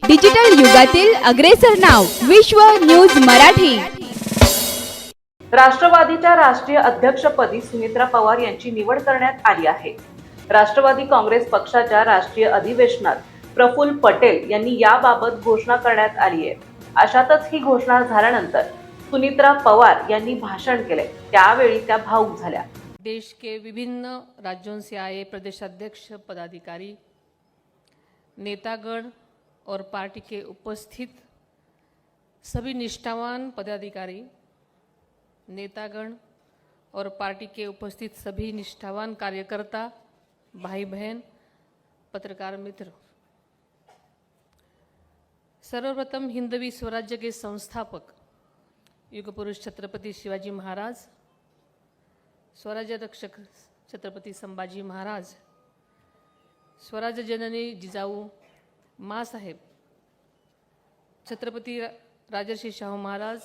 Digital युगातील अग्रेसर नाव विश्व न्यूज मराठी। राष्ट्रवादीच्या राष्ट्रीय अध्यक्षपदी सुनित्रा पवार यांची निवड करण्यात आली आहे। राष्ट्रवादी काँग्रेस पक्षाच्या राष्ट्रीय अधिवेशनात प्रफुल्ल पटेल यांनी याबाबत घोषणा करण्यात आली आहे। अशातच ही घोषणा झाल्यानंतर सुनित्रा पवार यांनी भाषण केले, त्यावेळी त्या भावुक झाल्या। देश के विभिन्न राज्यों से आए प्रदेशाध्यक्ष पदाधिकारी, नेतागण और पार्टी के उपस्थित सभी निष्ठावान पदाधिकारी, नेतागण और पार्टी के उपस्थित सभी निष्ठावान कार्यकर्ता, भाई बहन, पत्रकार मित्र, सर्वप्रथम हिंदवी स्वराज्य के संस्थापक युग पुरुष छत्रपति शिवाजी महाराज, स्वराज्य रक्षक छत्रपति संभाजी महाराज, स्वराज्य जननी जिजाऊ माँ साहेब, छत्रपति राजर्षि शाहू महाराज,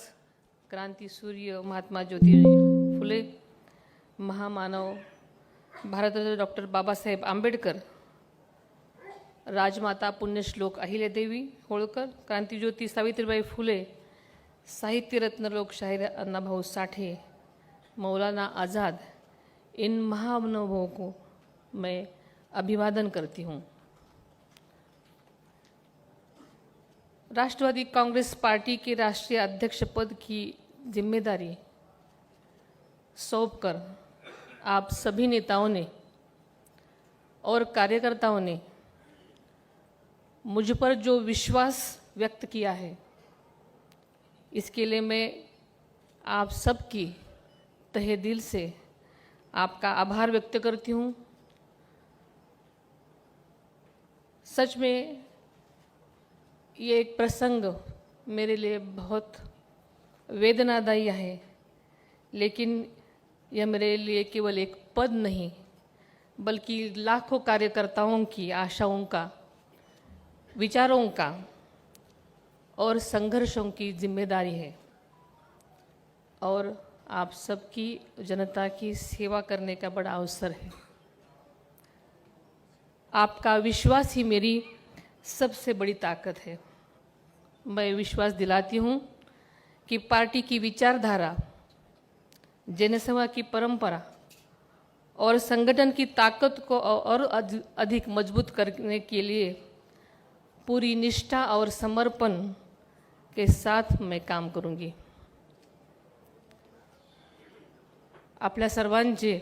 क्रांति सूर्य महात्मा ज्योतिराव फुले, महामानव भारतरत्न डॉक्टर बाबासाहेब आंबेडकर, राजमाता पुण्यश्लोक अहिल्यादेवी होळकर, क्रांतिज्योती सावित्रीबाई फुले, साहित्यरत्न लोकशाहीर अण्णाभाऊ साठे, मौलाना आज़ाद, इन महामानवों को मैं अभिवादन करती हूँ। राष्ट्रवादी कांग्रेस पार्टी के राष्ट्रीय अध्यक्ष पद की जिम्मेदारी सौंपकर आप सभी नेताओं ने और कार्यकर्ताओं ने मुझ पर जो विश्वास व्यक्त किया है, इसके लिए मैं आप सबकी तहे दिल से आपका आभार व्यक्त करती हूँ। सच में ये एक प्रसंग मेरे लिए बहुत वेदनादायी है, लेकिन यह मेरे लिए केवल एक पद नहीं बल्कि लाखों कार्यकर्ताओं की आशाओं का, विचारों का और संघर्षों की जिम्मेदारी है और आप सबकी जनता की सेवा करने का बड़ा अवसर है। आपका विश्वास ही मेरी सबसे बड़ी ताकत है। मैं विश्वास दिलाती हूँ कि पार्टी की विचारधारा, जनसेवा की परंपरा और संगठन की ताकत को और अधिक मजबूत करने के लिए पूरी निष्ठा और समर्पण के साथ मैं काम करूँगी। आपल्या सर्वांचे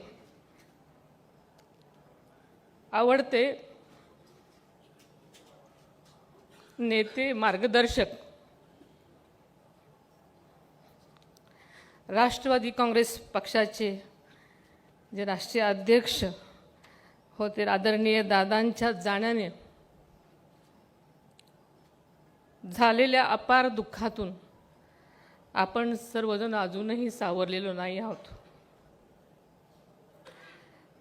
आवडते नेते, मार्गदर्शक राष्ट्रवादी काँग्रेस पक्षाचे जे राष्ट्रीय अध्यक्ष होते आदरणीय दादांच्या जाण्याने झालेल्या अपार दुःखातून आपण सर्वजण अजूनही सावरलेलो नाही आहोत।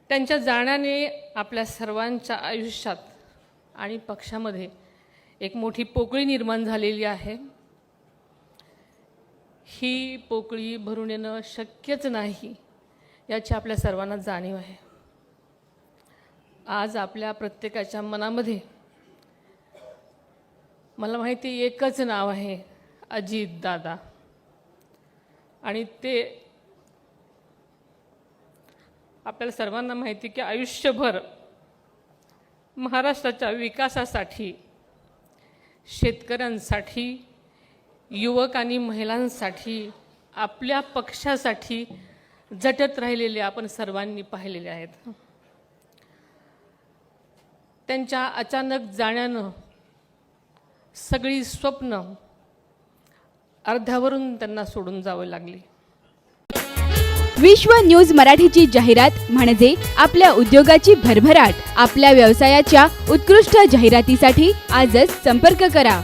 त्यांच्या जाण्याने आपल्या सर्वांच्या आयुष्यात आणि पक्षामध्ये एक मोठी पोकळी निर्माण झालेली आहे। ही पोकळी भरून येणं शक्यच नाही याची आपल्या सर्वांना जाणीव आहे। आज आपल्या प्रत्येकाच्या मनामध्ये मला माहिती एकच नाव आहे, अजित दादा, आणि ते आपल्याला सर्वांना माहिती की आयुष्यभर महाराष्ट्राच्या विकासासाठी, शेतकऱ्यांसाठी, युवक आणि महिलांसाठी, आपल्या पक्षासाठी झटत राहिलेले आपण सर्वांनी पाहिलेले आहेत। त्यांच्या अचानक जाण्यानं सगळी स्वप्न अर्ध्यावरून त्यांना सोडून जावं लागली। विश्व न्यूज मराठीची जाहिरात म्हणजे आपल्या उद्योगाची भरभराट। आपल्या व्यवसायाच्या उत्कृष्ट जाहिरातीसाठी आजच संपर्क करा।